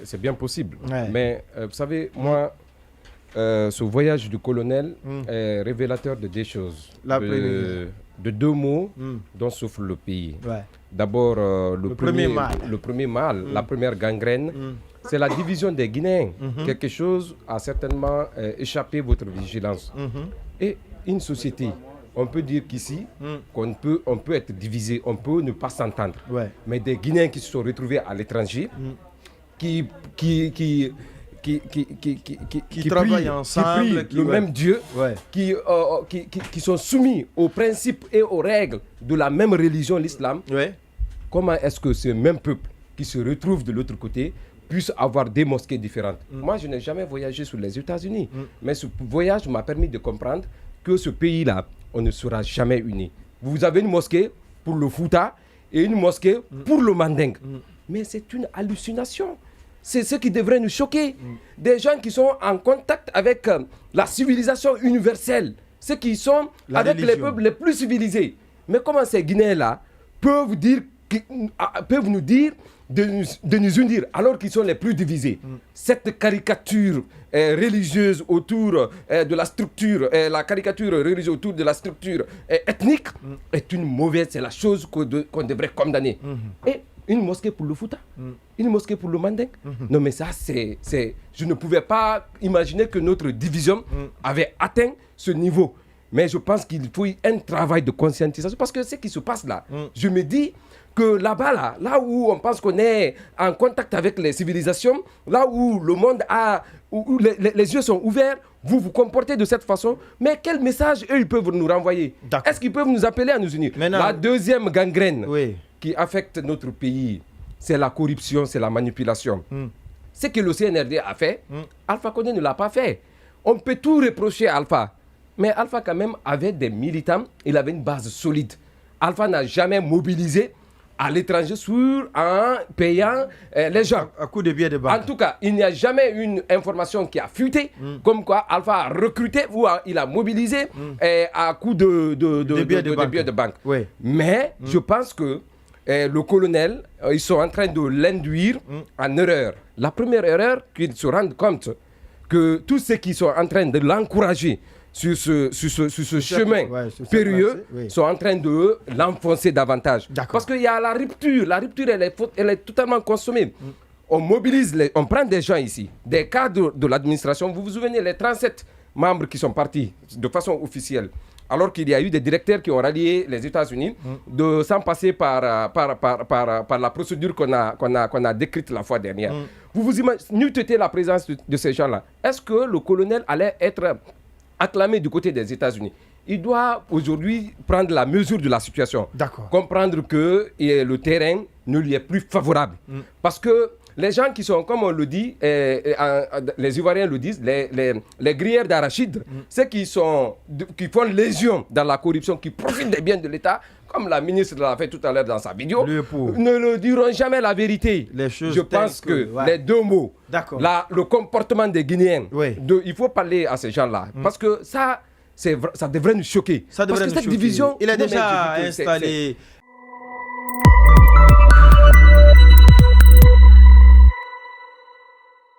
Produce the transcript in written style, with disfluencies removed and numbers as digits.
c'est bien possible. Ouais. Mais vous savez, moi, ce voyage du colonel est révélateur de deux choses. De deux mots dont souffre le pays. Ouais. D'abord, le premier mal, la Mm. première gangrène, c'est la division des Guinéens. Quelque chose a certainement échappé votre vigilance. Et une société, on peut dire qu'ici, on peut être divisé, on peut ne pas s'entendre. Ouais. Mais des Guinéens qui se sont retrouvés à l'étranger, qui travaillent prient, ensemble, le même Dieu, Ouais. qui sont soumis aux principes et aux règles de la même religion, l'islam. Ouais. Comment est-ce que ce même peuple qui se retrouve de l'autre côté puisse avoir des mosquées différentes? Moi, je n'ai jamais voyagé sur les États-Unis, mais ce voyage m'a permis de comprendre que ce pays-là, on ne sera jamais unis. Vous avez une mosquée pour le Fouta et une mosquée pour le Manding. Mais c'est une hallucination. C'est ce qui devrait nous choquer. Des gens qui sont en contact avec la civilisation universelle, ceux qui sont avec les peuples les plus civilisés. Mais comment ces Guinéens-là peuvent nous dire de nous unir alors qu'ils sont les plus divisés? Cette caricature religieuse autour de la structure, la caricature religieuse autour de la structure ethnique est une mauvaise, c'est la chose qu'on devrait condamner. Et une mosquée pour le Fouta, une mosquée pour le Manding. Non mais ça, je ne pouvais pas imaginer que notre division avait atteint ce niveau. Mais je pense qu'il faut un travail de conscientisation parce que ce qui se passe là, je me dis que là-bas, là où on pense qu'on est en contact avec les civilisations, là où le monde où les yeux sont ouverts, vous vous comportez de cette façon, mais quel message eux ils peuvent nous renvoyer? Est-ce qu'ils peuvent nous appeler à nous unir? Maintenant, la deuxième gangrène qui affecte notre pays, c'est la corruption, c'est la manipulation. Ce que le CNRD a fait, Alpha Condé ne l'a pas fait. On peut tout reprocher à Alpha, mais Alpha quand même avait des militants, il avait une base solide. Alpha n'a jamais mobilisé à l'étranger en payant les gens. À coup de billets de banque. En tout cas, il n'y a jamais une information qui a fuité, comme quoi Alpha a recruté ou il a mobilisé à coup de billets de banque. Oui. Mais je pense que le colonel, ils sont en train de l'induire en erreur. La première erreur, qu'ils se rendent compte que tous ceux qui sont en train de l'encourager sur ce chemin périlleux sont en train de l'enfoncer davantage. Parce qu'il y a la rupture elle est totalement consommée. On mobilise, on prend des gens ici, des cadres de l'administration. Vous vous souvenez, les 37 membres qui sont partis de façon officielle, alors qu'il y a eu des directeurs qui ont rallié les États-Unis, sans passer par la procédure qu'on a décrite la fois dernière. Vous vous imaginez, n'eût été la présence de ces gens-là, est-ce que le colonel allait être acclamé du côté des États-Unis? Il doit aujourd'hui prendre la mesure de la situation, comprendre que le terrain ne lui est plus favorable. Parce que les gens qui sont, comme on le dit, les Ivoiriens le disent, les grillères d'arachide, ceux qui font légion dans la corruption, qui profitent des biens de l'État, comme la ministre l'a fait tout à l'heure dans sa vidéo, ne le diront jamais la vérité. Je pense que les deux mots, le comportement des Guinéens, il faut parler à ces gens-là. Parce que ça devrait nous choquer. Parce que cette division, il est déjà installé